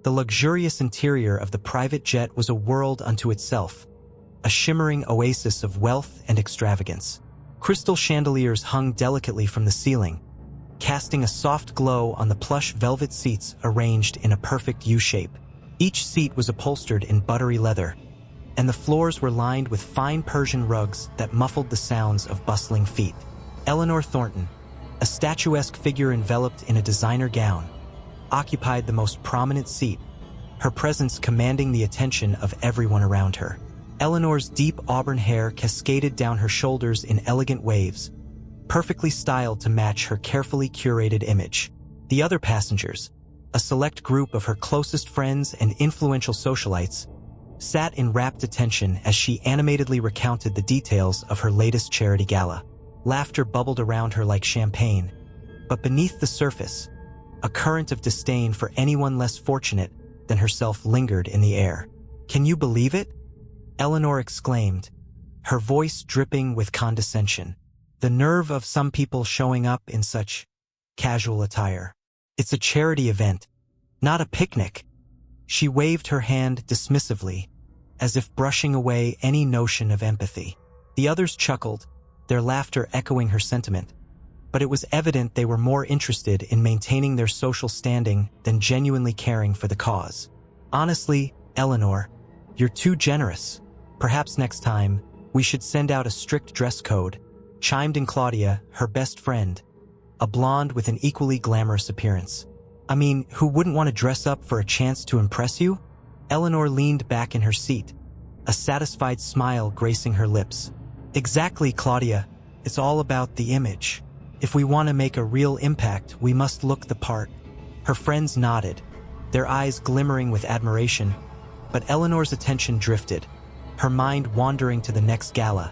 The luxurious interior of the private jet was a world unto itself, a shimmering oasis of wealth and extravagance. Crystal chandeliers hung delicately from the ceiling, casting a soft glow on the plush velvet seats arranged in a perfect U-shape. Each seat was upholstered in buttery leather, and the floors were lined with fine Persian rugs that muffled the sounds of bustling feet. Eleanor Thornton, a statuesque figure enveloped in a designer gown, occupied the most prominent seat, her presence commanding the attention of everyone around her. Eleanor's deep auburn hair cascaded down her shoulders in elegant waves, perfectly styled to match her carefully curated image. The other passengers, a select group of her closest friends and influential socialites, sat in rapt attention as she animatedly recounted the details of her latest charity gala. Laughter bubbled around her like champagne, but beneath the surface, a current of disdain for anyone less fortunate than herself lingered in the air. "Can you believe it?" Eleanor exclaimed, her voice dripping with condescension. "The nerve of some people showing up in such casual attire. It's a charity event, not a picnic." She waved her hand dismissively, as if brushing away any notion of empathy. The others chuckled, their laughter echoing her sentiment, but it was evident they were more interested in maintaining their social standing than genuinely caring for the cause. "Honestly, Eleanor, you're too generous. Perhaps next time, we should send out a strict dress code," chimed in Claudia, her best friend, a blonde with an equally glamorous appearance. "I mean, who wouldn't want to dress up for a chance to impress you?" Eleanor leaned back in her seat, a satisfied smile gracing her lips. "Exactly, Claudia. It's all about the image. If we want to make a real impact, we must look the part." Her friends nodded, their eyes glimmering with admiration, but Eleanor's attention drifted, her mind wandering to the next gala,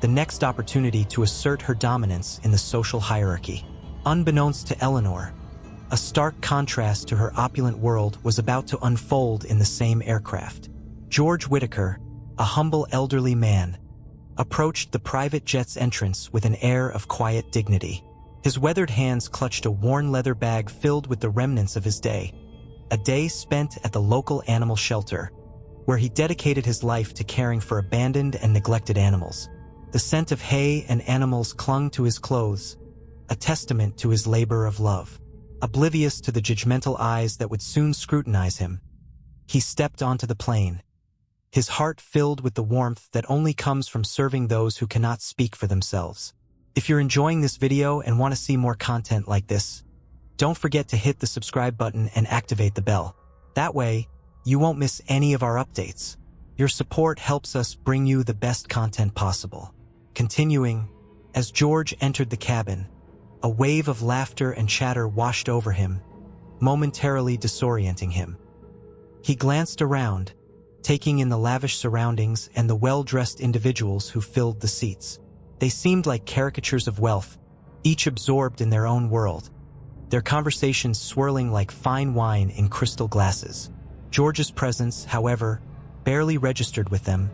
the next opportunity to assert her dominance in the social hierarchy. Unbeknownst to Eleanor, a stark contrast to her opulent world was about to unfold in the same aircraft. George Whitaker, a humble elderly man, approached the private jet's entrance with an air of quiet dignity. His weathered hands clutched a worn leather bag filled with the remnants of his day, a day spent at the local animal shelter, where he dedicated his life to caring for abandoned and neglected animals. The scent of hay and animals clung to his clothes, a testament to his labor of love. Oblivious to the judgmental eyes that would soon scrutinize him, he stepped onto the plane, his heart filled with the warmth that only comes from serving those who cannot speak for themselves. If you're enjoying this video and want to see more content like this, don't forget to hit the subscribe button and activate the bell. That way, you won't miss any of our updates. Your support helps us bring you the best content possible. Continuing, as George entered the cabin, a wave of laughter and chatter washed over him, momentarily disorienting him. He glanced around, taking in the lavish surroundings and the well-dressed individuals who filled the seats. They seemed like caricatures of wealth, each absorbed in their own world, their conversations swirling like fine wine in crystal glasses. George's presence, however, barely registered with them,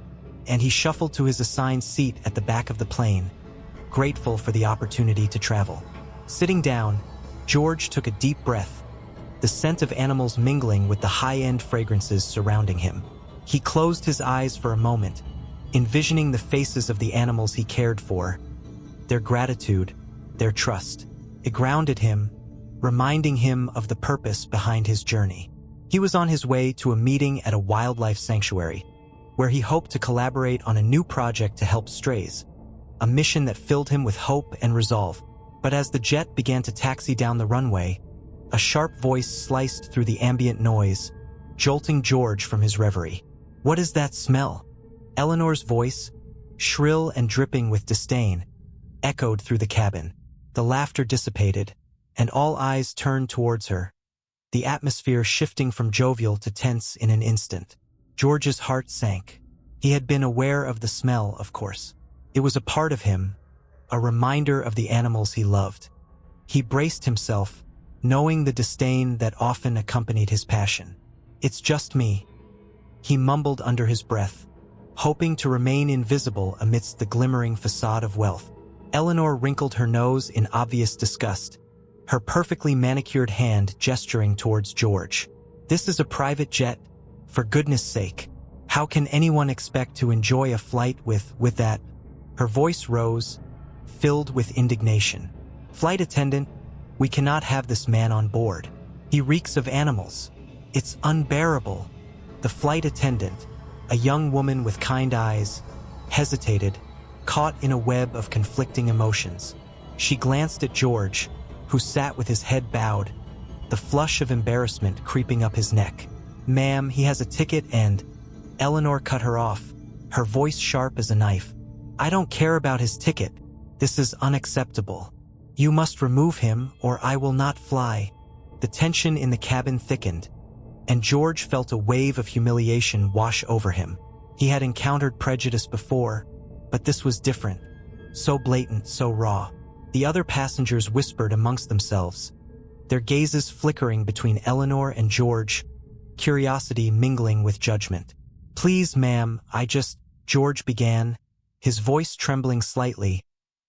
and he shuffled to his assigned seat at the back of the plane, grateful for the opportunity to travel. Sitting down, George took a deep breath, the scent of animals mingling with the high-end fragrances surrounding him. He closed his eyes for a moment, envisioning the faces of the animals he cared for, their gratitude, their trust. It grounded him, reminding him of the purpose behind his journey. He was on his way to a meeting at a wildlife sanctuary, where he hoped to collaborate on a new project to help strays, a mission that filled him with hope and resolve. But as the jet began to taxi down the runway, a sharp voice sliced through the ambient noise, jolting George from his reverie. "What is that smell?" Eleanor's voice, shrill and dripping with disdain, echoed through the cabin. The laughter dissipated, and all eyes turned towards her, the atmosphere shifting from jovial to tense in an instant. George's heart sank. He had been aware of the smell, of course. It was a part of him, a reminder of the animals he loved. He braced himself, knowing the disdain that often accompanied his passion. "It's just me," he mumbled under his breath, hoping to remain invisible amidst the glimmering facade of wealth. Eleanor wrinkled her nose in obvious disgust, her perfectly manicured hand gesturing towards George. This is a private jet. For goodness sake. How can anyone expect to enjoy a flight with that? Her voice rose, filled with indignation. Flight attendant, we cannot have this man on board. He reeks of animals. It's unbearable. The flight attendant, a young woman with kind eyes, hesitated, caught in a web of conflicting emotions. She glanced at George, who sat with his head bowed, the flush of embarrassment creeping up his neck. Ma'am, he has a ticket and… Eleanor cut her off, her voice sharp as a knife. I don't care about his ticket. This is unacceptable. You must remove him or I will not fly. The tension in the cabin thickened, and George felt a wave of humiliation wash over him. He had encountered prejudice before, but this was different. So blatant, so raw. The other passengers whispered amongst themselves, their gazes flickering between Eleanor and George, curiosity mingling with judgment. Please, ma'am, George began, his voice trembling slightly,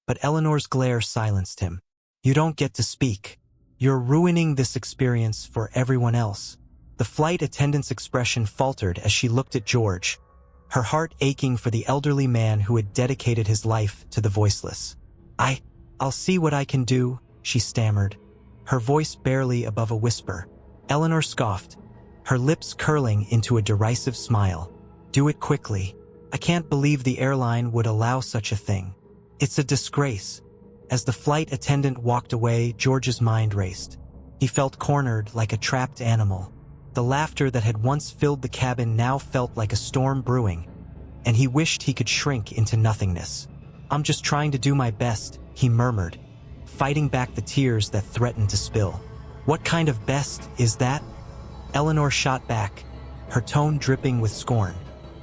but Eleanor's glare silenced him. You don't get to speak. You're ruining this experience for everyone else. The flight attendant's expression faltered as she looked at George, her heart aching for the elderly man who had dedicated his life to the voiceless. I'll see what I can do, she stammered, her voice barely above a whisper. Eleanor scoffed, her lips curling into a derisive smile. Do it quickly. I can't believe the airline would allow such a thing. It's a disgrace. As the flight attendant walked away, George's mind raced. He felt cornered like a trapped animal. The laughter that had once filled the cabin now felt like a storm brewing, and he wished he could shrink into nothingness. I'm just trying to do my best, he murmured, fighting back the tears that threatened to spill. What kind of best is that? Eleanor shot back, her tone dripping with scorn.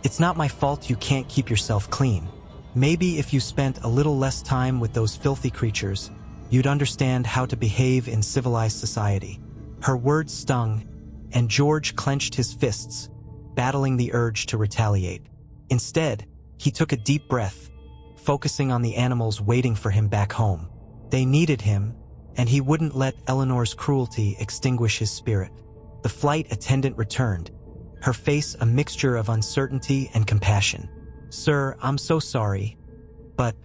It's not my fault you can't keep yourself clean. Maybe if you spent a little less time with those filthy creatures, you'd understand how to behave in civilized society. Her words stung, and George clenched his fists, battling the urge to retaliate. Instead, he took a deep breath, focusing on the animals waiting for him back home. They needed him, and he wouldn't let Eleanor's cruelty extinguish his spirit. The flight attendant returned, her face a mixture of uncertainty and compassion. Sir, I'm so sorry, but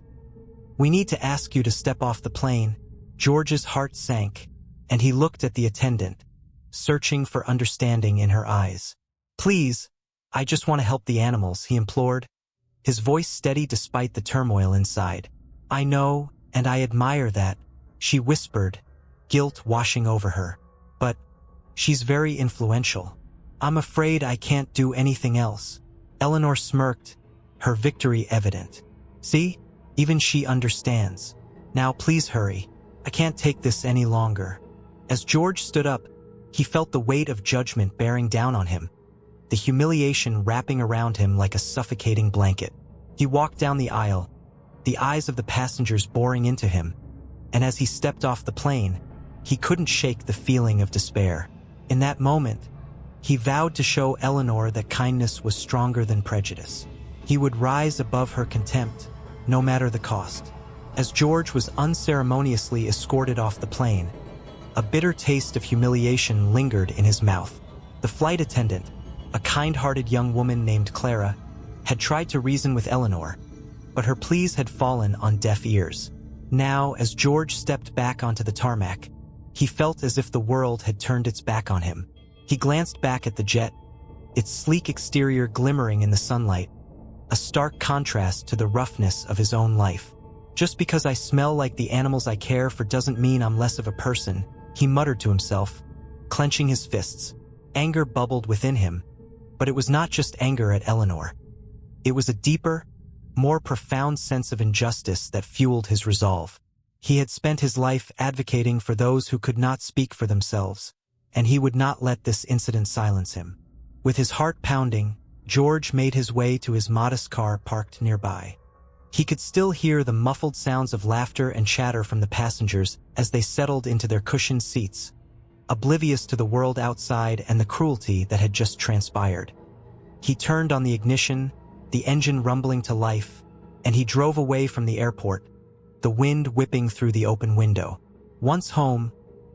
we need to ask you to step off the plane. George's heart sank, and he looked at the attendant, searching for understanding in her eyes. Please, I just want to help the animals, he implored, his voice steady despite the turmoil inside. I know, and I admire that, she whispered, guilt washing over her. But she's very influential. I'm afraid I can't do anything else. Eleanor smirked, her victory evident. See? Even she understands. Now please hurry. I can't take this any longer. As George stood up, he felt the weight of judgment bearing down on him, the humiliation wrapping around him like a suffocating blanket. He walked down the aisle, the eyes of the passengers boring into him, and as he stepped off the plane, he couldn't shake the feeling of despair. In that moment, he vowed to show Eleanor that kindness was stronger than prejudice. He would rise above her contempt, no matter the cost. As George was unceremoniously escorted off the plane, a bitter taste of humiliation lingered in his mouth. The flight attendant, a kind-hearted young woman named Clara, had tried to reason with Eleanor, but her pleas had fallen on deaf ears. Now, as George stepped back onto the tarmac, he felt as if the world had turned its back on him. He glanced back at the jet, its sleek exterior glimmering in the sunlight, a stark contrast to the roughness of his own life. Just because I smell like the animals I care for doesn't mean I'm less of a person, he muttered to himself, clenching his fists. Anger bubbled within him, but it was not just anger at Eleanor. It was a deeper, more profound sense of injustice that fueled his resolve. He had spent his life advocating for those who could not speak for themselves, and he would not let this incident silence him. With his heart pounding, George made his way to his modest car parked nearby. He could still hear the muffled sounds of laughter and chatter from the passengers as they settled into their cushioned seats, oblivious to the world outside and the cruelty that had just transpired. He turned on the ignition, the engine rumbling to life, and he drove away from the airport, the wind whipping through the open window. Once home,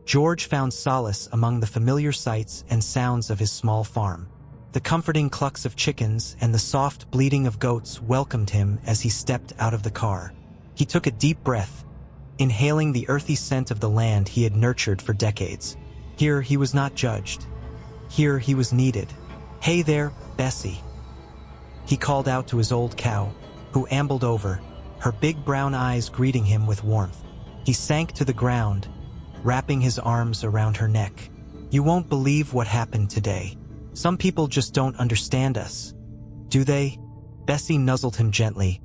George found solace among the familiar sights and sounds of his small farm. The comforting clucks of chickens and the soft bleating of goats welcomed him as he stepped out of the car. He took a deep breath, inhaling the earthy scent of the land he had nurtured for decades. Here he was not judged. Here he was needed. "Hey there, Bessie," he called out to his old cow, who ambled over, her big brown eyes greeting him with warmth. He sank to the ground, wrapping his arms around her neck. "You won't believe what happened today. Some people just don't understand us, do they?" Bessie nuzzled him gently,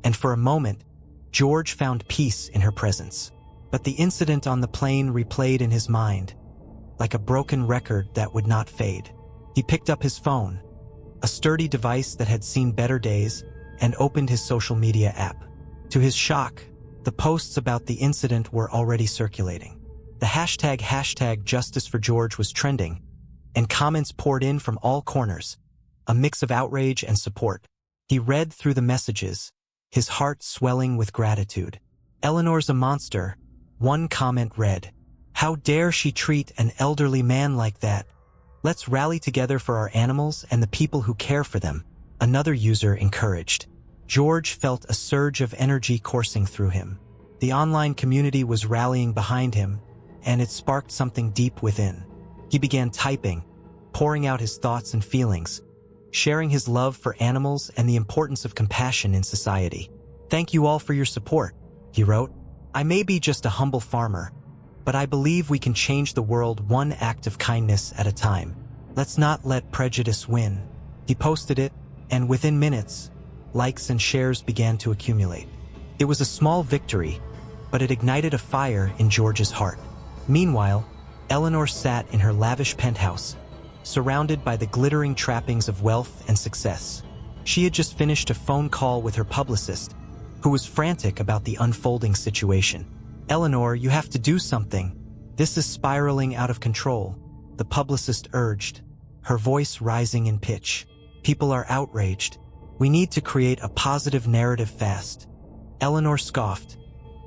and for a moment, George found peace in her presence. But the incident on the plane replayed in his mind, like a broken record that would not fade. He picked up his phone, a sturdy device that had seen better days, and opened his social media app. To his shock, the posts about the incident were already circulating. The hashtag Justice for George was trending, and comments poured in from all corners, a mix of outrage and support. He read through the messages, his heart swelling with gratitude. "Eleanor's a monster," one comment read. "How dare she treat an elderly man like that? Let's rally together for our animals and the people who care for them," another user encouraged. George felt a surge of energy coursing through him. The online community was rallying behind him, and it sparked something deep within. He began typing, pouring out his thoughts and feelings, sharing his love for animals and the importance of compassion in society. "Thank you all for your support," he wrote. "I may be just a humble farmer, but I believe we can change the world one act of kindness at a time. Let's not let prejudice win." He posted it, and within minutes, likes and shares began to accumulate. It was a small victory, but it ignited a fire in George's heart. Meanwhile, Eleanor sat in her lavish penthouse, surrounded by the glittering trappings of wealth and success. She had just finished a phone call with her publicist, who was frantic about the unfolding situation. "Eleanor, you have to do something. This is spiraling out of control," the publicist urged, her voice rising in pitch. "People are outraged. We need to create a positive narrative fast." Eleanor scoffed,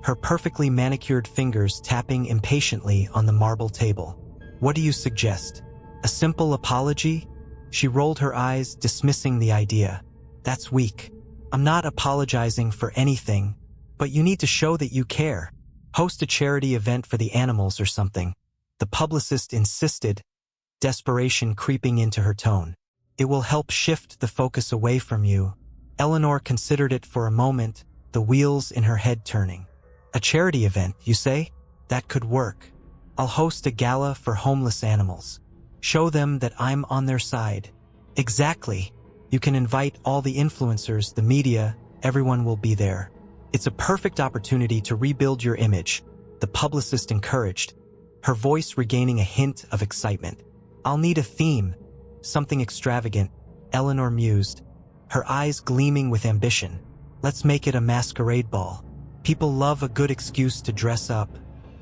her perfectly manicured fingers tapping impatiently on the marble table. "What do you suggest? A simple apology?" She rolled her eyes, dismissing the idea. "That's weak. I'm not apologizing for anything, but you need to show that you care. Host a charity event for the animals or something," the publicist insisted, desperation creeping into her tone. "It will help shift the focus away from you." Eleanor considered it for a moment, the wheels in her head turning. "A charity event, you say? That could work. I'll host a gala for homeless animals. Show them that I'm on their side." "Exactly. You can invite all the influencers, the media, everyone will be there. It's a perfect opportunity to rebuild your image," the publicist encouraged, her voice regaining a hint of excitement. "I'll need a theme, something extravagant," Eleanor mused, her eyes gleaming with ambition. "Let's make it a masquerade ball. People love a good excuse to dress up."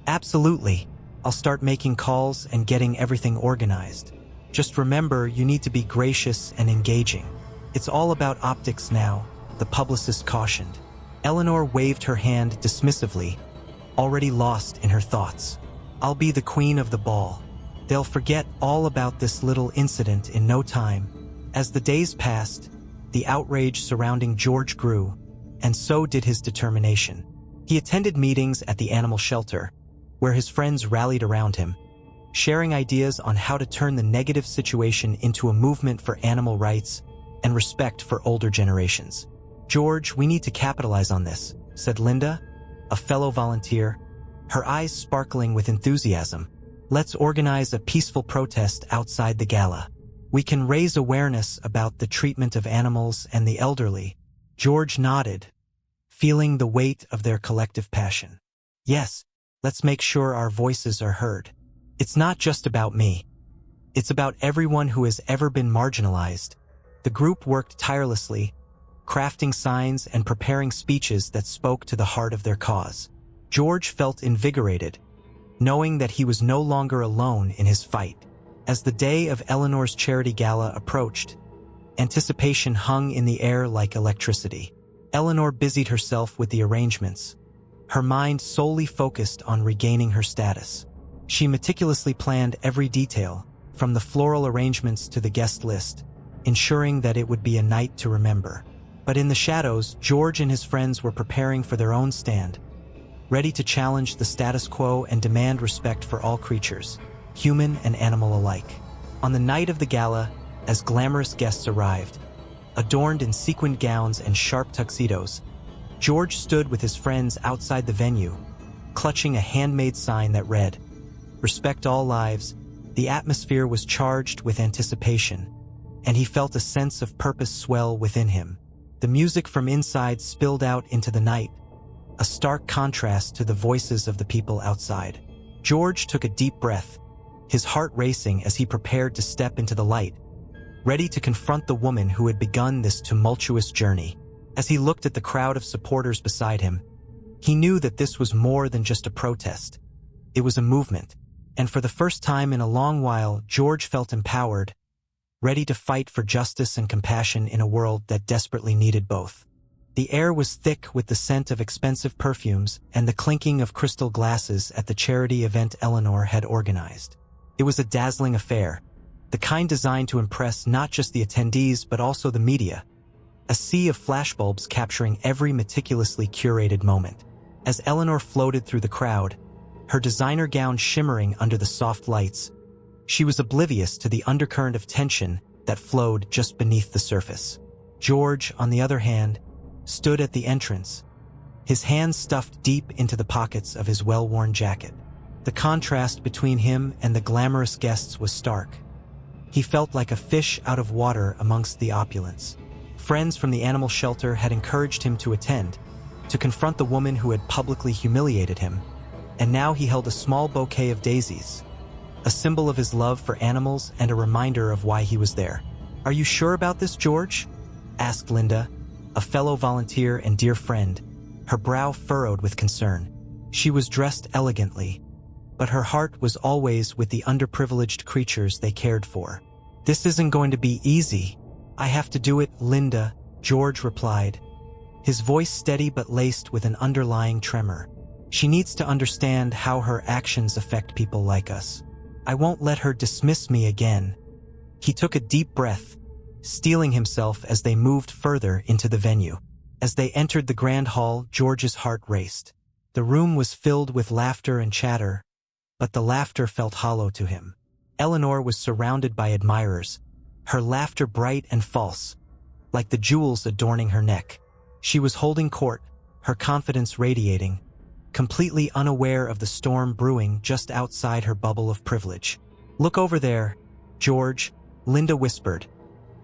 "Absolutely. I'll start making calls and getting everything organized. Just remember, you need to be gracious and engaging. It's all about optics now," the publicist cautioned. Eleanor waved her hand dismissively, already lost in her thoughts. "I'll be the queen of the ball. They'll forget all about this little incident in no time." As the days passed, the outrage surrounding George grew, and so did his determination. He attended meetings at the animal shelter, where his friends rallied around him, sharing ideas on how to turn the negative situation into a movement for animal rights and respect for older generations. "George, we need to capitalize on this," said Linda, a fellow volunteer, her eyes sparkling with enthusiasm. "Let's organize a peaceful protest outside the gala. We can raise awareness about the treatment of animals and the elderly." George nodded, feeling the weight of their collective passion. "Yes, let's make sure our voices are heard. It's not just about me. It's about everyone who has ever been marginalized." The group worked tirelessly, crafting signs and preparing speeches that spoke to the heart of their cause. George felt invigorated, knowing that he was no longer alone in his fight. As the day of Eleanor's charity gala approached, anticipation hung in the air like electricity. Eleanor busied herself with the arrangements, her mind solely focused on regaining her status. She meticulously planned every detail, from the floral arrangements to the guest list, ensuring that it would be a night to remember. But in the shadows, George and his friends were preparing for their own stand, ready to challenge the status quo and demand respect for all creatures, human and animal alike. On the night of the gala, as glamorous guests arrived, adorned in sequined gowns and sharp tuxedos, George stood with his friends outside the venue, clutching a handmade sign that read, "Respect all lives." The atmosphere was charged with anticipation, and he felt a sense of purpose swell within him. The music from inside spilled out into the night, a stark contrast to the voices of the people outside. George took a deep breath, his heart racing as he prepared to step into the light, ready to confront the woman who had begun this tumultuous journey. As he looked at the crowd of supporters beside him, he knew that this was more than just a protest. It was a movement, and for the first time in a long while, George felt empowered, ready to fight for justice and compassion in a world that desperately needed both. The air was thick with the scent of expensive perfumes and the clinking of crystal glasses at the charity event Eleanor had organized. It was a dazzling affair, the kind designed to impress not just the attendees but also the media, a sea of flashbulbs capturing every meticulously curated moment. As Eleanor floated through the crowd, her designer gown shimmering under the soft lights, she was oblivious to the undercurrent of tension that flowed just beneath the surface. George, on the other hand, stood at the entrance, his hands stuffed deep into the pockets of his well-worn jacket. The contrast between him and the glamorous guests was stark. He felt like a fish out of water amongst the opulence. Friends from the animal shelter had encouraged him to attend, to confront the woman who had publicly humiliated him, and now he held a small bouquet of daisies, a symbol of his love for animals and a reminder of why he was there. "Are you sure about this, George?" asked Linda, a fellow volunteer and dear friend, her brow furrowed with concern. She was dressed elegantly, but her heart was always with the underprivileged creatures they cared for. "This isn't going to be easy. I have to do it, Linda," George replied, his voice steady but laced with an underlying tremor. "She needs to understand how her actions affect people like us. I won't let her dismiss me again." He took a deep breath, steeling himself as they moved further into the venue. As they entered the grand hall, George's heart raced. The room was filled with laughter and chatter, but the laughter felt hollow to him. Eleanor was surrounded by admirers, her laughter bright and false, like the jewels adorning her neck. She was holding court, her confidence radiating, completely unaware of the storm brewing just outside her bubble of privilege. "Look over there, George," Linda whispered,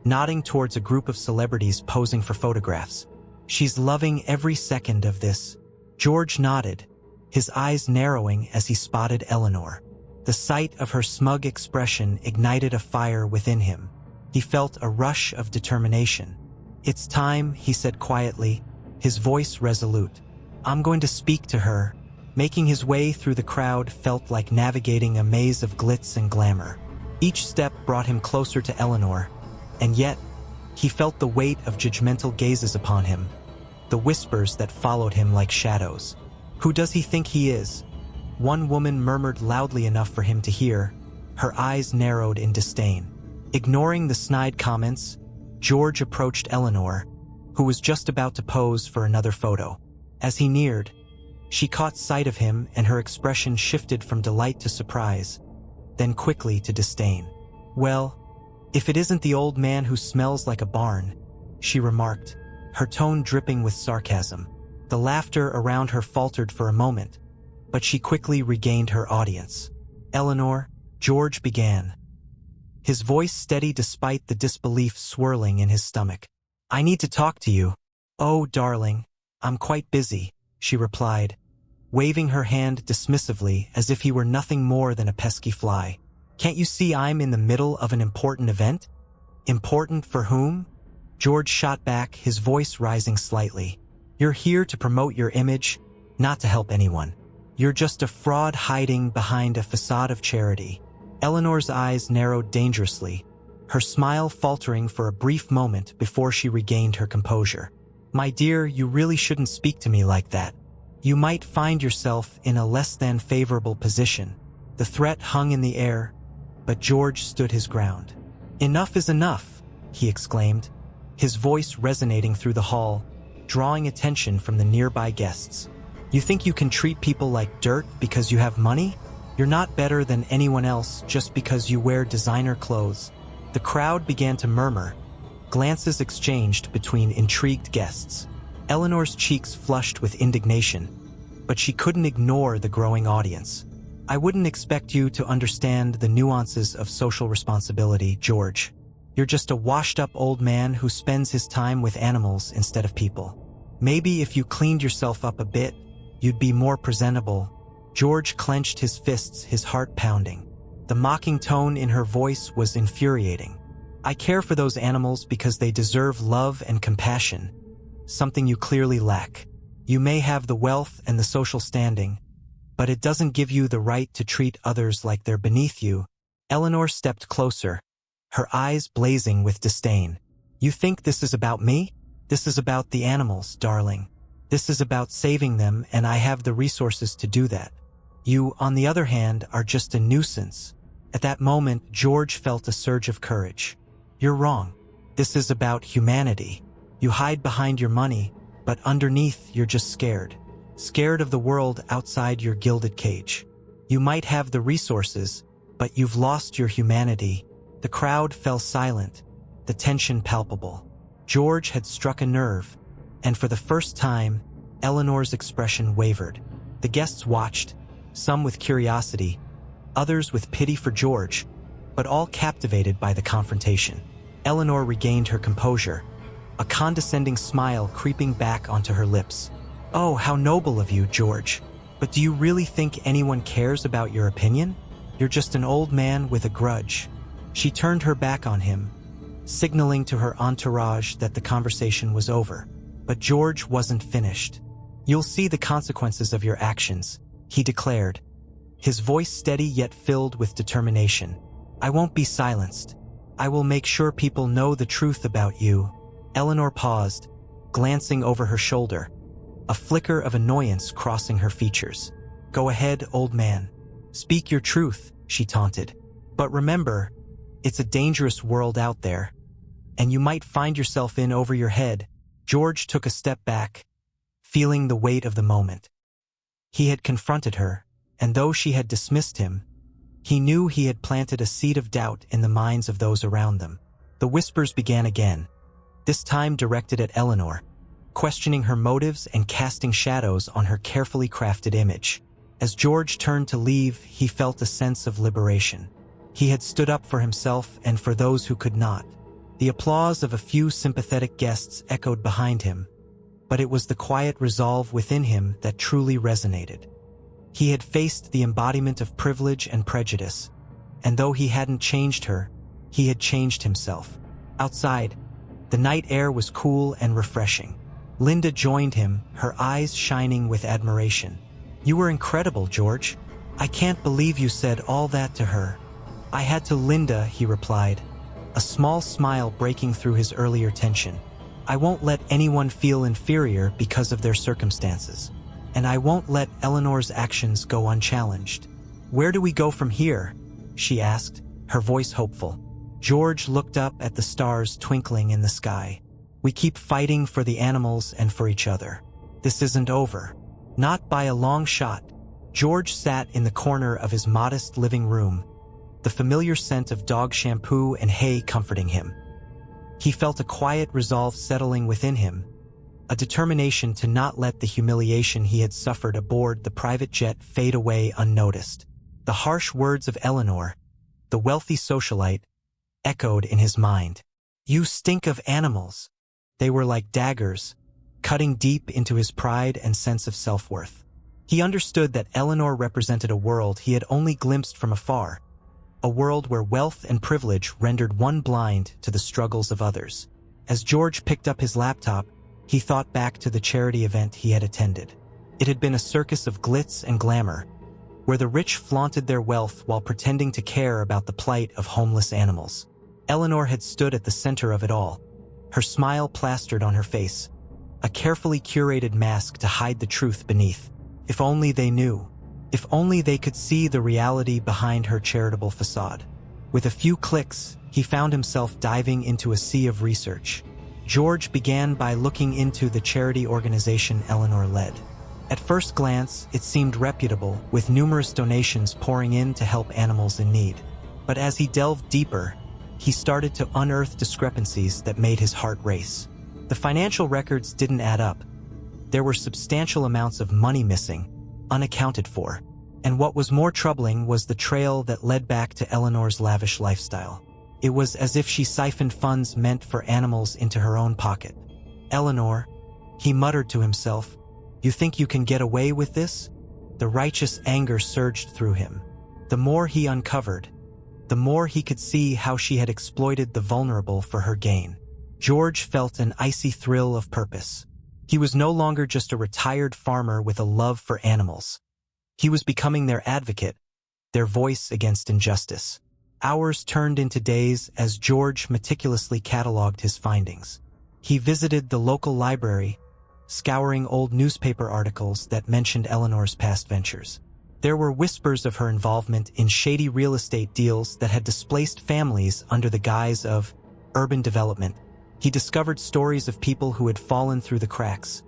nodding towards a group of celebrities posing for photographs. "She's loving every second of this." George nodded, his eyes narrowing as he spotted Eleanor. The sight of her smug expression ignited a fire within him. He felt a rush of determination. "It's time," he said quietly, his voice resolute. "I'm going to speak to her." Making his way through the crowd felt like navigating a maze of glitz and glamour. Each step brought him closer to Eleanor, and yet, he felt the weight of judgmental gazes upon him, the whispers that followed him like shadows. "Who does he think he is?" One woman murmured loudly enough for him to hear, her eyes narrowed in disdain. Ignoring the snide comments, George approached Eleanor, who was just about to pose for another photo. As he neared, she caught sight of him and her expression shifted from delight to surprise, then quickly to disdain. "Well, if it isn't the old man who smells like a barn," she remarked, her tone dripping with sarcasm. The laughter around her faltered for a moment, but she quickly regained her audience. "Eleanor," George began, his voice steady despite the disbelief swirling in his stomach. "I need to talk to you." "Oh, darling, I'm quite busy," she replied, waving her hand dismissively as if he were nothing more than a pesky fly. "Can't you see I'm in the middle of an important event?" "Important for whom?" George shot back, his voice rising slightly. "You're here to promote your image, not to help anyone. You're just a fraud hiding behind a facade of charity." Eleanor's eyes narrowed dangerously, her smile faltering for a brief moment before she regained her composure. "My dear, you really shouldn't speak to me like that. You might find yourself in a less than favorable position." The threat hung in the air, but George stood his ground. "Enough is enough," he exclaimed, his voice resonating through the hall, drawing attention from the nearby guests. "You think you can treat people like dirt because you have money? You're not better than anyone else just because you wear designer clothes." The crowd began to murmur, glances exchanged between intrigued guests. Eleanor's cheeks flushed with indignation, but she couldn't ignore the growing audience. "I wouldn't expect you to understand the nuances of social responsibility, George. You're just a washed-up old man who spends his time with animals instead of people. Maybe if you cleaned yourself up a bit, you'd be more presentable." George clenched his fists, his heart pounding. The mocking tone in her voice was infuriating. "I care for those animals because they deserve love and compassion, something you clearly lack. You may have the wealth and the social standing, but it doesn't give you the right to treat others like they're beneath you." Eleanor stepped closer, her eyes blazing with disdain. "You think this is about me? This is about the animals, darling. This is about saving them, and I have the resources to do that. You, on the other hand, are just a nuisance." At that moment, George felt a surge of courage. "You're wrong. This is about humanity. You hide behind your money, but underneath you're just scared. Scared of the world outside your gilded cage. You might have the resources, but you've lost your humanity." The crowd fell silent, the tension palpable. George had struck a nerve, and for the first time, Eleanor's expression wavered. The guests watched, some with curiosity, others with pity for George, but all captivated by the confrontation. Eleanor regained her composure, a condescending smile creeping back onto her lips. "Oh, how noble of you, George. But do you really think anyone cares about your opinion? You're just an old man with a grudge." She turned her back on him, signaling to her entourage that the conversation was over. But George wasn't finished. "You'll see the consequences of your actions," he declared, his voice steady yet filled with determination. "I won't be silenced. I will make sure people know the truth about you." Eleanor paused, glancing over her shoulder, a flicker of annoyance crossing her features. "Go ahead, old man. Speak your truth," she taunted. "But remember, it's a dangerous world out there, and you might find yourself in over your head." George took a step back, feeling the weight of the moment. He had confronted her, and though she had dismissed him, he knew he had planted a seed of doubt in the minds of those around them. The whispers began again, this time directed at Eleanor, questioning her motives and casting shadows on her carefully crafted image. As George turned to leave, he felt a sense of liberation. He had stood up for himself and for those who could not. The applause of a few sympathetic guests echoed behind him, but it was the quiet resolve within him that truly resonated. He had faced the embodiment of privilege and prejudice, and though he hadn't changed her, he had changed himself. Outside, the night air was cool and refreshing. Linda joined him, her eyes shining with admiration. "You were incredible, George. I can't believe you said all that to her." "I had to, Linda," he replied, a small smile breaking through his earlier tension. "I won't let anyone feel inferior because of their circumstances. And I won't let Eleanor's actions go unchallenged." "Where do we go from here?" she asked, her voice hopeful. George looked up at the stars twinkling in the sky. "We keep fighting for the animals and for each other. This isn't over." Not by a long shot. George sat in the corner of his modest living room, the familiar scent of dog shampoo and hay comforting him. He felt a quiet resolve settling within him, a determination to not let the humiliation he had suffered aboard the private jet fade away unnoticed. The harsh words of Eleanor, the wealthy socialite, echoed in his mind. "You stink of animals." They were like daggers, cutting deep into his pride and sense of self-worth. He understood that Eleanor represented a world he had only glimpsed from afar, a world where wealth and privilege rendered one blind to the struggles of others. As George picked up his laptop, he thought back to the charity event he had attended. It had been a circus of glitz and glamour, where the rich flaunted their wealth while pretending to care about the plight of homeless animals. Eleanor had stood at the center of it all, her smile plastered on her face, a carefully curated mask to hide the truth beneath. If only they knew. If only they could see the reality behind her charitable facade. With a few clicks, he found himself diving into a sea of research. George began by looking into the charity organization Eleanor led. At first glance, it seemed reputable, with numerous donations pouring in to help animals in need. But as he delved deeper, he started to unearth discrepancies that made his heart race. The financial records didn't add up. There were substantial amounts of money missing, unaccounted for. And what was more troubling was the trail that led back to Eleanor's lavish lifestyle. It was as if she siphoned funds meant for animals into her own pocket. "Eleanor," he muttered to himself, "you think you can get away with this?" The righteous anger surged through him. The more he uncovered, the more he could see how she had exploited the vulnerable for her gain. George felt an icy thrill of purpose. He was no longer just a retired farmer with a love for animals. He was becoming their advocate, their voice against injustice. Hours turned into days as George meticulously cataloged his findings. He visited the local library, scouring old newspaper articles that mentioned Eleanor's past ventures. There were whispers of her involvement in shady real estate deals that had displaced families under the guise of urban development. He discovered stories of people who had fallen through the cracks,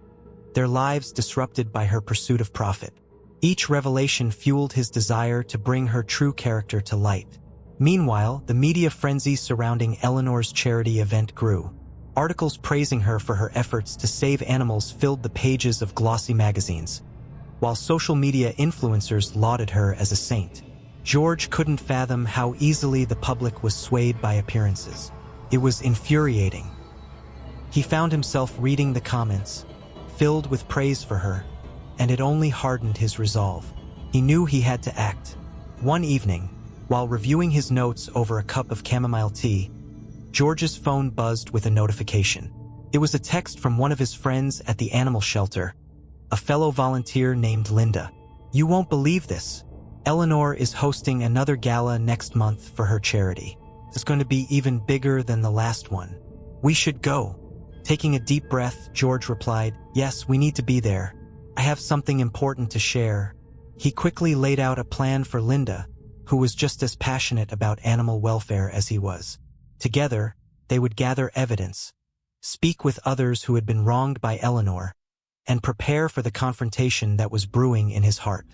their lives disrupted by her pursuit of profit. Each revelation fueled his desire to bring her true character to light. Meanwhile, the media frenzy surrounding Eleanor's charity event grew. Articles praising her for her efforts to save animals filled the pages of glossy magazines, while social media influencers lauded her as a saint. George couldn't fathom how easily the public was swayed by appearances. It was infuriating. He found himself reading the comments, filled with praise for her, and it only hardened his resolve. He knew he had to act. One evening, while reviewing his notes over a cup of chamomile tea, George's phone buzzed with a notification. It was a text from one of his friends at the animal shelter, a fellow volunteer named Linda. "You won't believe this. Eleanor is hosting another gala next month for her charity. It's going to be even bigger than the last one. We should go." Taking a deep breath, George replied, "Yes, we need to be there. I have something important to share." He quickly laid out a plan for Linda, who was just as passionate about animal welfare as he was. Together, they would gather evidence, speak with others who had been wronged by Eleanor, and prepare for the confrontation that was brewing in his heart.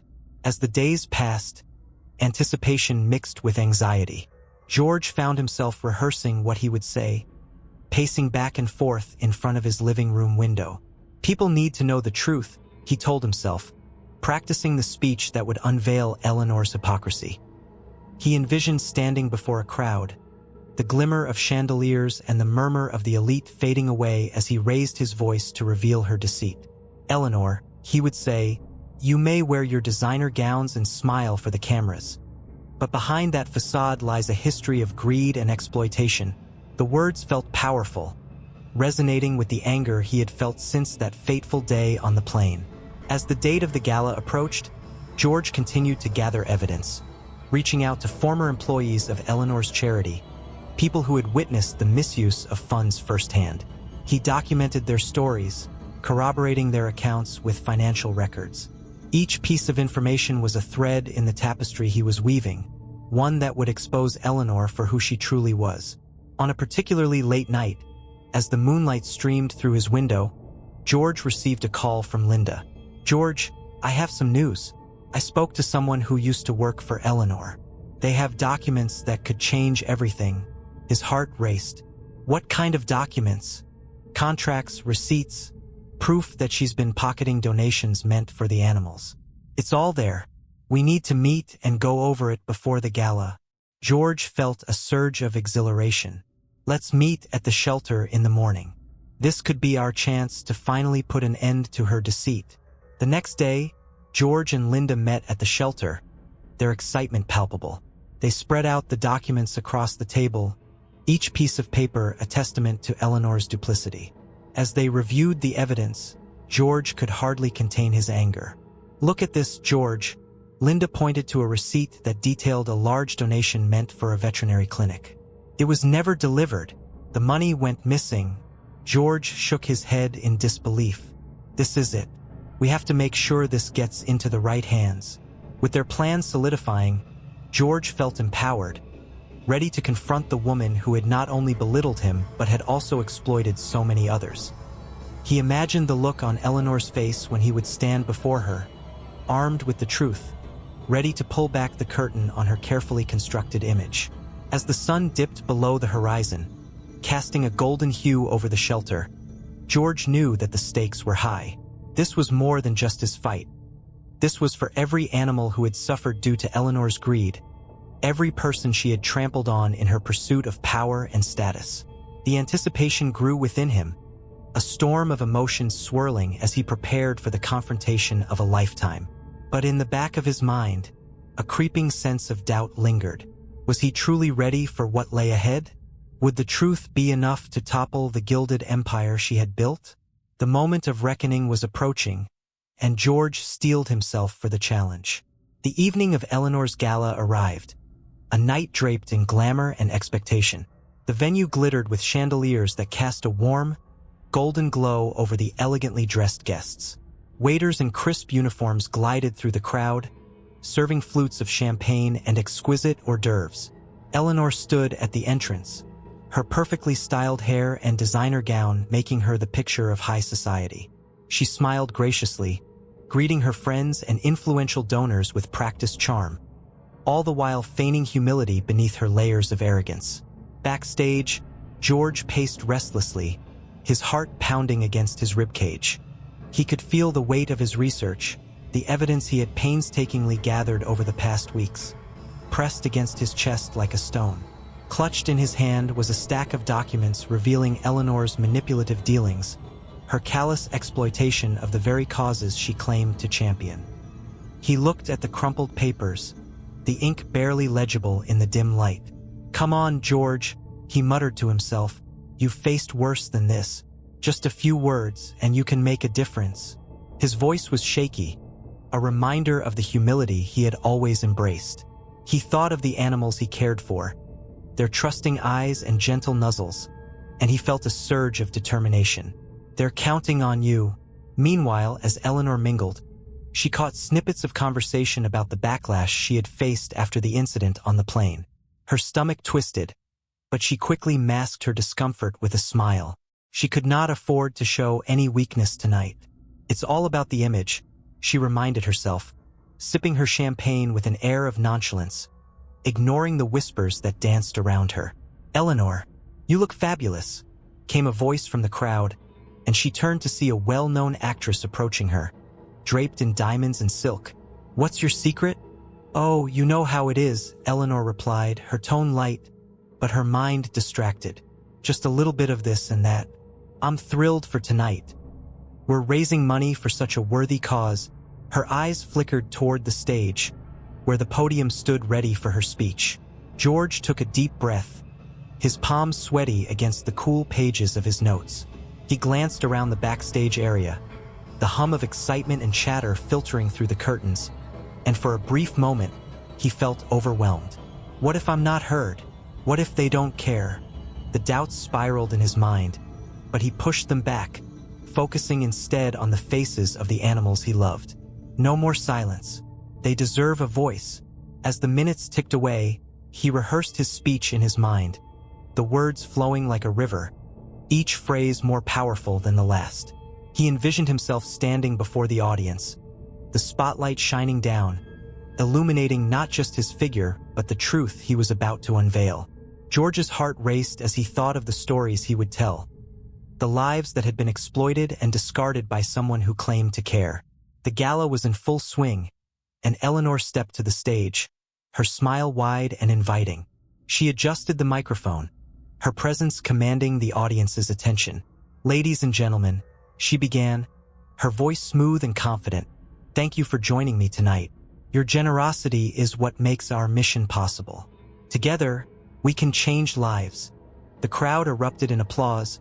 As the days passed, anticipation mixed with anxiety. George found himself rehearsing what he would say, pacing back and forth in front of his living room window. People need to know the truth, he told himself, practicing the speech that would unveil Eleanor's hypocrisy. He envisioned standing before a crowd, the glimmer of chandeliers and the murmur of the elite fading away as he raised his voice to reveal her deceit. "Eleanor," he would say, "you may wear your designer gowns and smile for the cameras, but behind that facade lies a history of greed and exploitation." The words felt powerful, resonating with the anger he had felt since that fateful day on the plane. As the date of the gala approached, George continued to gather evidence, reaching out to former employees of Eleanor's charity, people who had witnessed the misuse of funds firsthand. He documented their stories, corroborating their accounts with financial records. Each piece of information was a thread in the tapestry he was weaving, one that would expose Eleanor for who she truly was. On a particularly late night, as the moonlight streamed through his window, George received a call from Linda. "George, I have some news. I spoke to someone who used to work for Eleanor. They have documents that could change everything." His heart raced. What kind of documents? Contracts, receipts, proof that she's been pocketing donations meant for the animals. "It's all there. We need to meet and go over it before the gala." George felt a surge of exhilaration. "Let's meet at the shelter in the morning. This could be our chance to finally put an end to her deceit." The next day, George and Linda met at the shelter, their excitement palpable. They spread out the documents across the table, each piece of paper a testament to Eleanor's duplicity. As they reviewed the evidence, George could hardly contain his anger. "Look at this, George." Linda pointed to a receipt that detailed a large donation meant for a veterinary clinic. "It was never delivered. The money went missing." George shook his head in disbelief. "This is it. We have to make sure this gets into the right hands." With their plans solidifying, George felt empowered, ready to confront the woman who had not only belittled him but had also exploited so many others. He imagined the look on Eleanor's face when he would stand before her, armed with the truth, ready to pull back the curtain on her carefully constructed image. As the sun dipped below the horizon, casting a golden hue over the shelter, George knew that the stakes were high. This was more than just his fight. This was for every animal who had suffered due to Eleanor's greed, every person she had trampled on in her pursuit of power and status. The anticipation grew within him, a storm of emotions swirling as he prepared for the confrontation of a lifetime. But in the back of his mind, a creeping sense of doubt lingered. Was he truly ready for what lay ahead? Would the truth be enough to topple the gilded empire she had built? The moment of reckoning was approaching, and George steeled himself for the challenge. The evening of Eleanor's gala arrived, a night draped in glamour and expectation. The venue glittered with chandeliers that cast a warm, golden glow over the elegantly dressed guests. Waiters in crisp uniforms glided through the crowd, serving flutes of champagne and exquisite hors d'oeuvres. Eleanor stood at the entrance, her perfectly styled hair and designer gown making her the picture of high society. She smiled graciously, greeting her friends and influential donors with practiced charm, all the while feigning humility beneath her layers of arrogance. Backstage, George paced restlessly, his heart pounding against his ribcage. He could feel the weight of his research, the evidence he had painstakingly gathered over the past weeks, pressed against his chest like a stone. Clutched in his hand was a stack of documents revealing Eleanor's manipulative dealings, her callous exploitation of the very causes she claimed to champion. He looked at the crumpled papers, the ink barely legible in the dim light. "Come on, George," he muttered to himself. "You've faced worse than this. Just a few words, and you can make a difference." His voice was shaky, a reminder of the humility he had always embraced. He thought of the animals he cared for, their trusting eyes and gentle nuzzles, and he felt a surge of determination. "They're counting on you." Meanwhile, as Eleanor mingled, she caught snippets of conversation about the backlash she had faced after the incident on the plane. Her stomach twisted, but she quickly masked her discomfort with a smile. She could not afford to show any weakness tonight. "It's all about the image," she reminded herself, sipping her champagne with an air of nonchalance, ignoring the whispers that danced around her. "Eleanor, you look fabulous," came a voice from the crowd, and she turned to see a well-known actress approaching her, draped in diamonds and silk. "What's your secret?" "Oh, you know how it is," Eleanor replied, her tone light, but her mind distracted. "Just a little bit of this and that. I'm thrilled for tonight. We're raising money for such a worthy cause." Her eyes flickered toward the stage, where the podium stood ready for her speech. George took a deep breath, his palms sweaty against the cool pages of his notes. He glanced around the backstage area, the hum of excitement and chatter filtering through the curtains, and for a brief moment, he felt overwhelmed. What if I'm not heard? What if they don't care? The doubts spiraled in his mind, but he pushed them back, focusing instead on the faces of the animals he loved. No more silence. They deserve a voice. As the minutes ticked away, he rehearsed his speech in his mind, the words flowing like a river, each phrase more powerful than the last. He envisioned himself standing before the audience, the spotlight shining down, illuminating not just his figure, but the truth he was about to unveil. George's heart raced as he thought of the stories he would tell, the lives that had been exploited and discarded by someone who claimed to care. The gala was in full swing, and Eleanor stepped to the stage, her smile wide and inviting. She adjusted the microphone, her presence commanding the audience's attention. "Ladies and gentlemen," she began, her voice smooth and confident, "thank you for joining me tonight. Your generosity is what makes our mission possible. Together, we can change lives." The crowd erupted in applause,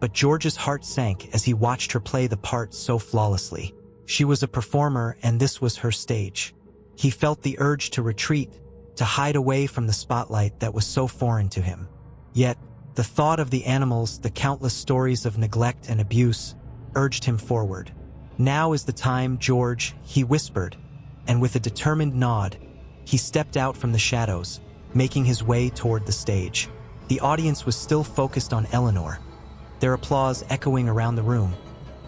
but George's heart sank as he watched her play the part so flawlessly. She was a performer, and this was her stage. He felt the urge to retreat, to hide away from the spotlight that was so foreign to him. Yet, the thought of the animals, the countless stories of neglect and abuse, urged him forward. "Now is the time, George," he whispered, and with a determined nod, he stepped out from the shadows, making his way toward the stage. The audience was still focused on Eleanor, their applause echoing around the room,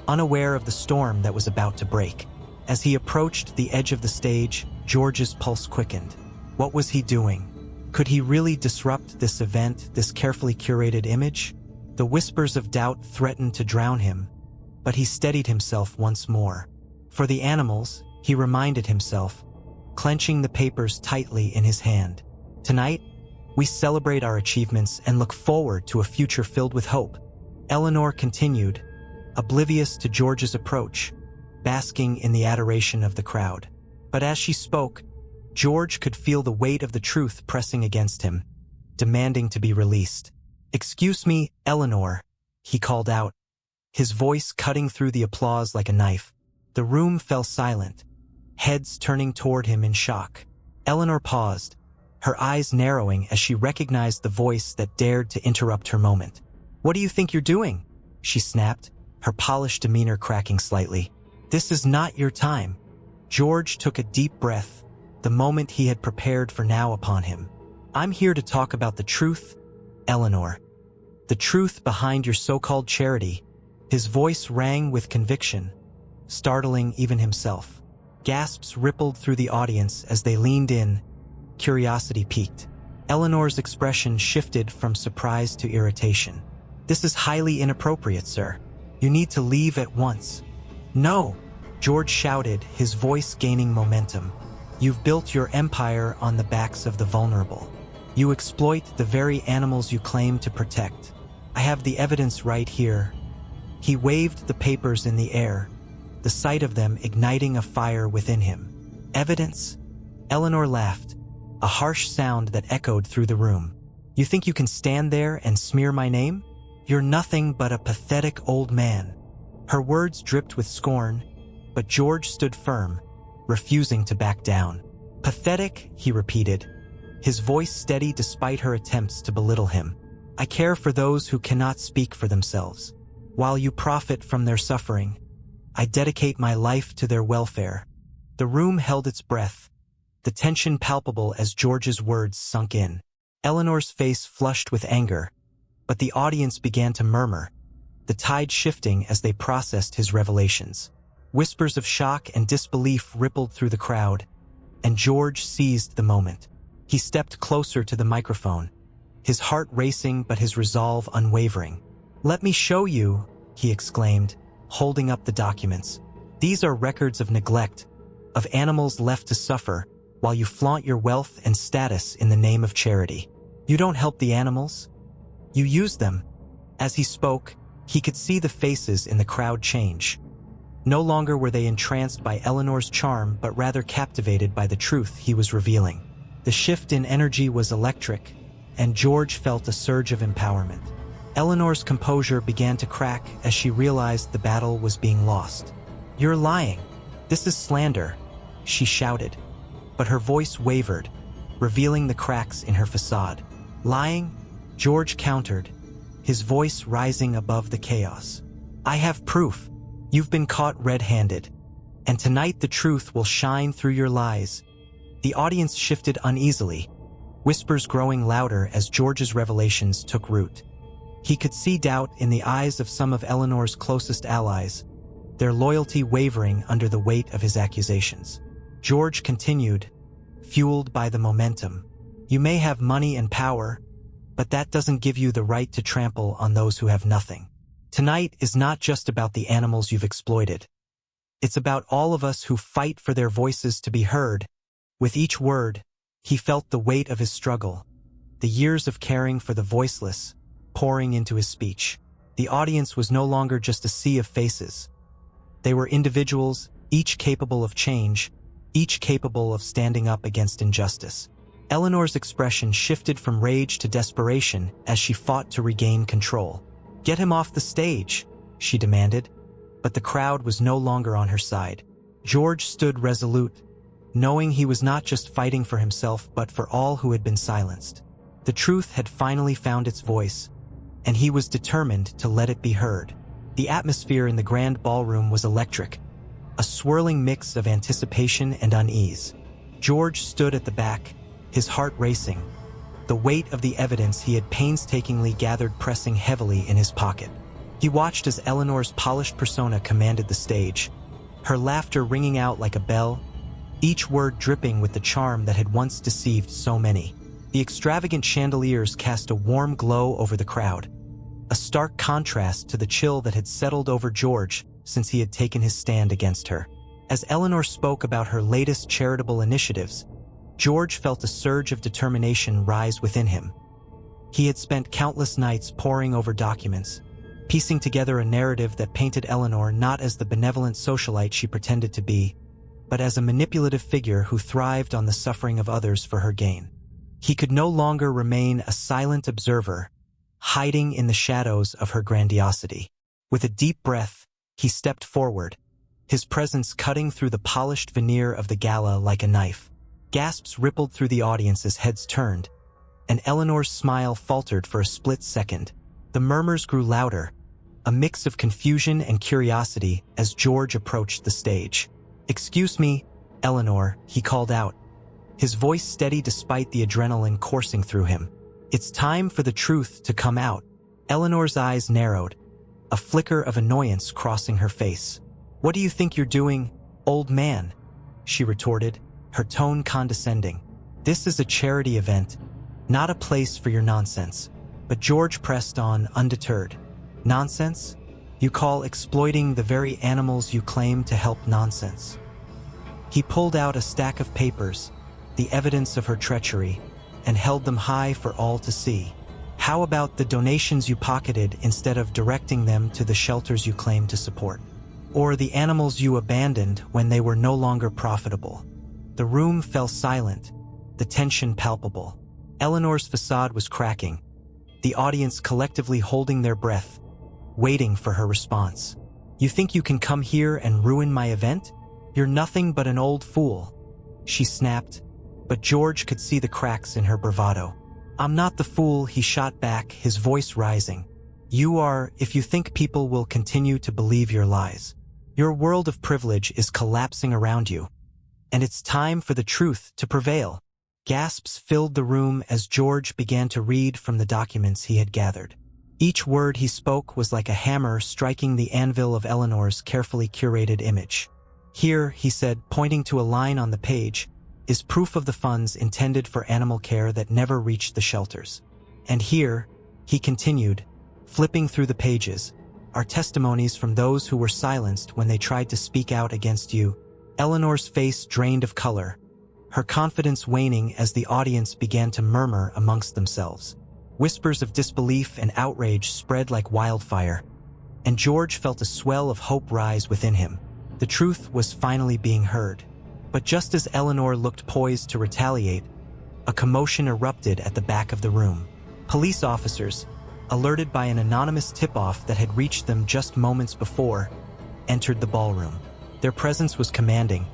unaware of the storm that was about to break. As he approached the edge of the stage, George's pulse quickened. What was he doing? Could he really disrupt this event, this carefully curated image? The whispers of doubt threatened to drown him, but he steadied himself once more. For the animals, he reminded himself, clenching the papers tightly in his hand. Tonight, we celebrate our achievements and look forward to a future filled with hope. Eleanor continued, oblivious to George's approach, basking in the adoration of the crowd. But as she spoke, George could feel the weight of the truth pressing against him, demanding to be released. "Excuse me, Eleanor," he called out, his voice cutting through the applause like a knife. The room fell silent, heads turning toward him in shock. Eleanor paused, her eyes narrowing as she recognized the voice that dared to interrupt her moment. "What do you think you're doing?" she snapped, her polished demeanor cracking slightly. "This is not your time." George took a deep breath, the moment he had prepared for now upon him. "I'm here to talk about the truth, Eleanor. The truth behind your so-called charity." His voice rang with conviction, startling even himself. Gasps rippled through the audience as they leaned in, curiosity piqued. Eleanor's expression shifted from surprise to irritation. "This is highly inappropriate, sir. You need to leave at once." "No!" George shouted, his voice gaining momentum. "You've built your empire on the backs of the vulnerable. You exploit the very animals you claim to protect. I have the evidence right here." He waved the papers in the air, the sight of them igniting a fire within him. "Evidence?" Eleanor laughed, a harsh sound that echoed through the room. "You think you can stand there and smear my name? You're nothing but a pathetic old man." Her words dripped with scorn, but George stood firm, refusing to back down. "Pathetic," he repeated, his voice steady despite her attempts to belittle him. "I care for those who cannot speak for themselves. While you profit from their suffering, I dedicate my life to their welfare." The room held its breath, the tension palpable as George's words sunk in. Eleanor's face flushed with anger, but the audience began to murmur, the tide shifting as they processed his revelations. Whispers of shock and disbelief rippled through the crowd, and George seized the moment. He stepped closer to the microphone, his heart racing but his resolve unwavering. "Let me show you," he exclaimed, holding up the documents. "These are records of neglect, of animals left to suffer, while you flaunt your wealth and status in the name of charity. You don't help the animals, you use them." As he spoke, he could see the faces in the crowd change. No longer were they entranced by Eleanor's charm, but rather captivated by the truth he was revealing. The shift in energy was electric, and George felt a surge of empowerment. Eleanor's composure began to crack as she realized the battle was being lost. "You're lying. This is slander," she shouted, but her voice wavered, revealing the cracks in her facade. "Lying?" George countered, his voice rising above the chaos. "I have proof. You've been caught red-handed, and tonight the truth will shine through your lies." The audience shifted uneasily, whispers growing louder as George's revelations took root. He could see doubt in the eyes of some of Eleanor's closest allies, their loyalty wavering under the weight of his accusations. George continued, fueled by the momentum. "You may have money and power, but that doesn't give you the right to trample on those who have nothing. Tonight is not just about the animals you've exploited. It's about all of us who fight for their voices to be heard." With each word, he felt the weight of his struggle, the years of caring for the voiceless, pouring into his speech. The audience was no longer just a sea of faces. They were individuals, each capable of change, each capable of standing up against injustice. Eleanor's expression shifted from rage to desperation as she fought to regain control. "Get him off the stage," she demanded, but the crowd was no longer on her side. George stood resolute, knowing he was not just fighting for himself but for all who had been silenced. The truth had finally found its voice, and he was determined to let it be heard. The atmosphere in the grand ballroom was electric, a swirling mix of anticipation and unease. George stood at the back, his heart racing, the weight of the evidence he had painstakingly gathered pressing heavily in his pocket. He watched as Eleanor's polished persona commanded the stage, her laughter ringing out like a bell, each word dripping with the charm that had once deceived so many. The extravagant chandeliers cast a warm glow over the crowd, a stark contrast to the chill that had settled over George since he had taken his stand against her. As Eleanor spoke about her latest charitable initiatives, George felt a surge of determination rise within him. He had spent countless nights poring over documents, piecing together a narrative that painted Eleanor not as the benevolent socialite she pretended to be, but as a manipulative figure who thrived on the suffering of others for her gain. He could no longer remain a silent observer, hiding in the shadows of her grandiosity. With a deep breath, he stepped forward, his presence cutting through the polished veneer of the gala like a knife. Gasps rippled through the audience as heads turned, and Eleanor's smile faltered for a split second. The murmurs grew louder, a mix of confusion and curiosity as George approached the stage. "Excuse me, Eleanor," he called out, his voice steady despite the adrenaline coursing through him. "It's time for the truth to come out." Eleanor's eyes narrowed, a flicker of annoyance crossing her face. "What do you think you're doing, old man?" she retorted, her tone condescending. "This is a charity event, not a place for your nonsense." But George pressed on, undeterred. "Nonsense? You call exploiting the very animals you claim to help nonsense?" He pulled out a stack of papers, the evidence of her treachery, and held them high for all to see. "How about the donations you pocketed instead of directing them to the shelters you claim to support? Or the animals you abandoned when they were no longer profitable?" The room fell silent, the tension palpable. Eleanor's facade was cracking, the audience collectively holding their breath, waiting for her response. "You think you can come here and ruin my event? You're nothing but an old fool," she snapped, but George could see the cracks in her bravado. "I'm not the fool," he shot back, his voice rising. "You are, if you think people will continue to believe your lies. Your world of privilege is collapsing around you, and it's time for the truth to prevail." Gasps filled the room as George began to read from the documents he had gathered. Each word he spoke was like a hammer striking the anvil of Eleanor's carefully curated image. "Here," he said, pointing to a line on the page, "is proof of the funds intended for animal care that never reached the shelters. And here," he continued, flipping through the pages, "are testimonies from those who were silenced when they tried to speak out against you." Eleanor's face drained of color, her confidence waning as the audience began to murmur amongst themselves. Whispers of disbelief and outrage spread like wildfire, and George felt a swell of hope rise within him. The truth was finally being heard. But just as Eleanor looked poised to retaliate, a commotion erupted at the back of the room. Police officers, alerted by an anonymous tip-off that had reached them just moments before, entered the ballroom. Their presence was commanding,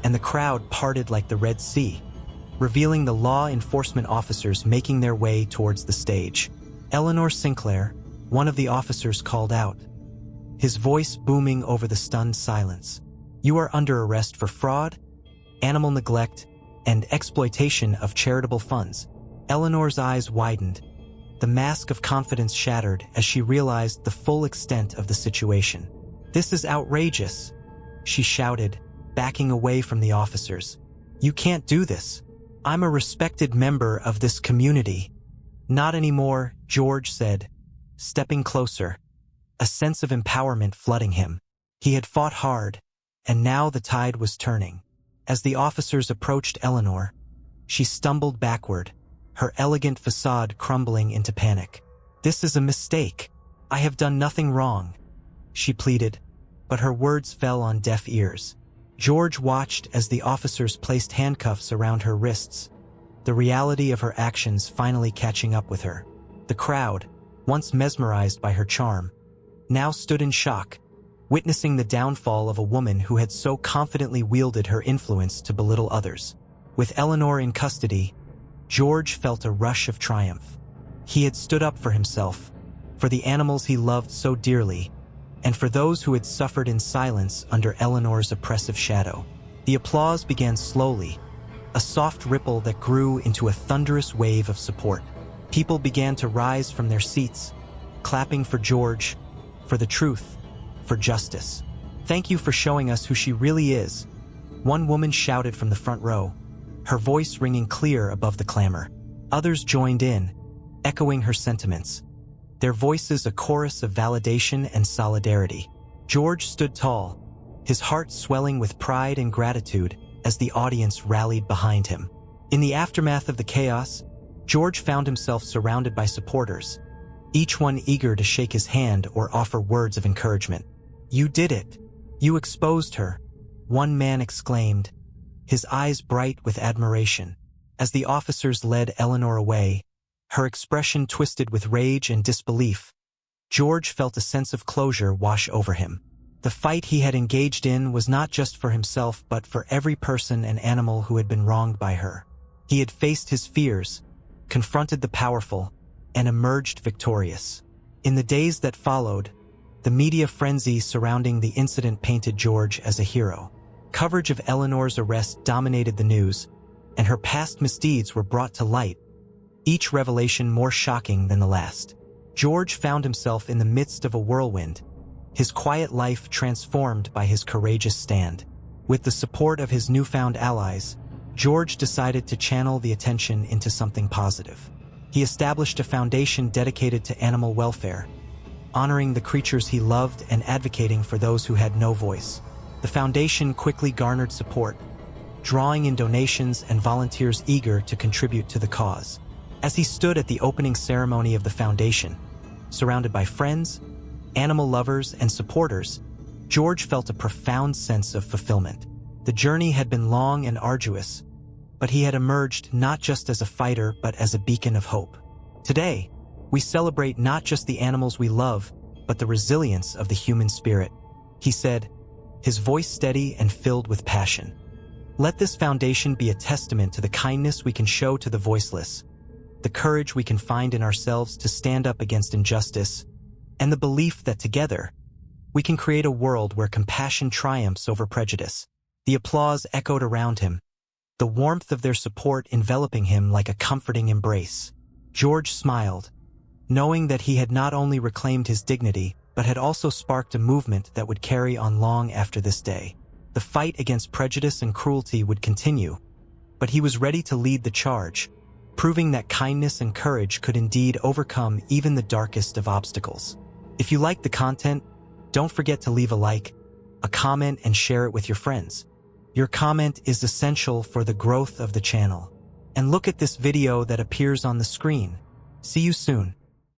and the crowd parted like the Red Sea, revealing the law enforcement officers making their way towards the stage. Eleanor Sinclair, one of the officers, called out, his voice booming over the stunned silence. "You are under arrest for fraud, animal neglect, and exploitation of charitable funds." Eleanor's eyes widened, the mask of confidence shattered as she realized the full extent of the situation. "This is outrageous," she shouted, backing away from the officers. "You can't do this. I'm a respected member of this community." "Not anymore," George said, stepping closer, a sense of empowerment flooding him. He had fought hard, and now the tide was turning. As the officers approached Eleanor, she stumbled backward, her elegant facade crumbling into panic. "This is a mistake. I have done nothing wrong," she pleaded, but her words fell on deaf ears. George watched as the officers placed handcuffs around her wrists, the reality of her actions finally catching up with her. The crowd, once mesmerized by her charm, now stood in shock, witnessing the downfall of a woman who had so confidently wielded her influence to belittle others. With Eleanor in custody, George felt a rush of triumph. He had stood up for himself, for the animals he loved so dearly, and for those who had suffered in silence under Eleanor's oppressive shadow. The applause began slowly, a soft ripple that grew into a thunderous wave of support. People began to rise from their seats, clapping for George, for the truth, for justice. "Thank you for showing us who she really is," one woman shouted from the front row, her voice ringing clear above the clamor. Others joined in, echoing her sentiments, their voices a chorus of validation and solidarity. George stood tall, his heart swelling with pride and gratitude as the audience rallied behind him. In the aftermath of the chaos, George found himself surrounded by supporters, each one eager to shake his hand or offer words of encouragement. "You did it. You exposed her," one man exclaimed, his eyes bright with admiration. As the officers led Eleanor away, her expression twisted with rage and disbelief, George felt a sense of closure wash over him. The fight he had engaged in was not just for himself but for every person and animal who had been wronged by her. He had faced his fears, confronted the powerful, and emerged victorious. In the days that followed, the media frenzy surrounding the incident painted George as a hero. Coverage of Eleanor's arrest dominated the news, and her past misdeeds were brought to light, each revelation more shocking than the last. George found himself in the midst of a whirlwind, his quiet life transformed by his courageous stand. With the support of his newfound allies, George decided to channel the attention into something positive. He established a foundation dedicated to animal welfare, honoring the creatures he loved and advocating for those who had no voice. The foundation quickly garnered support, drawing in donations and volunteers eager to contribute to the cause. As he stood at the opening ceremony of the foundation, surrounded by friends, animal lovers, and supporters, George felt a profound sense of fulfillment. The journey had been long and arduous, but he had emerged not just as a fighter but as a beacon of hope. Today, we celebrate not just the animals we love, but the resilience of the human spirit, he said, his voice steady and filled with passion. Let this foundation be a testament to the kindness we can show to the voiceless, the courage we can find in ourselves to stand up against injustice, and the belief that together, we can create a world where compassion triumphs over prejudice. The applause echoed around him, the warmth of their support enveloping him like a comforting embrace. George smiled, knowing that he had not only reclaimed his dignity, but had also sparked a movement that would carry on long after this day. The fight against prejudice and cruelty would continue, but he was ready to lead the charge, proving that kindness and courage could indeed overcome even the darkest of obstacles. If you liked the content, don't forget to leave a like, a comment, and share it with your friends. Your comment is essential for the growth of the channel. And look at this video that appears on the screen. See you soon.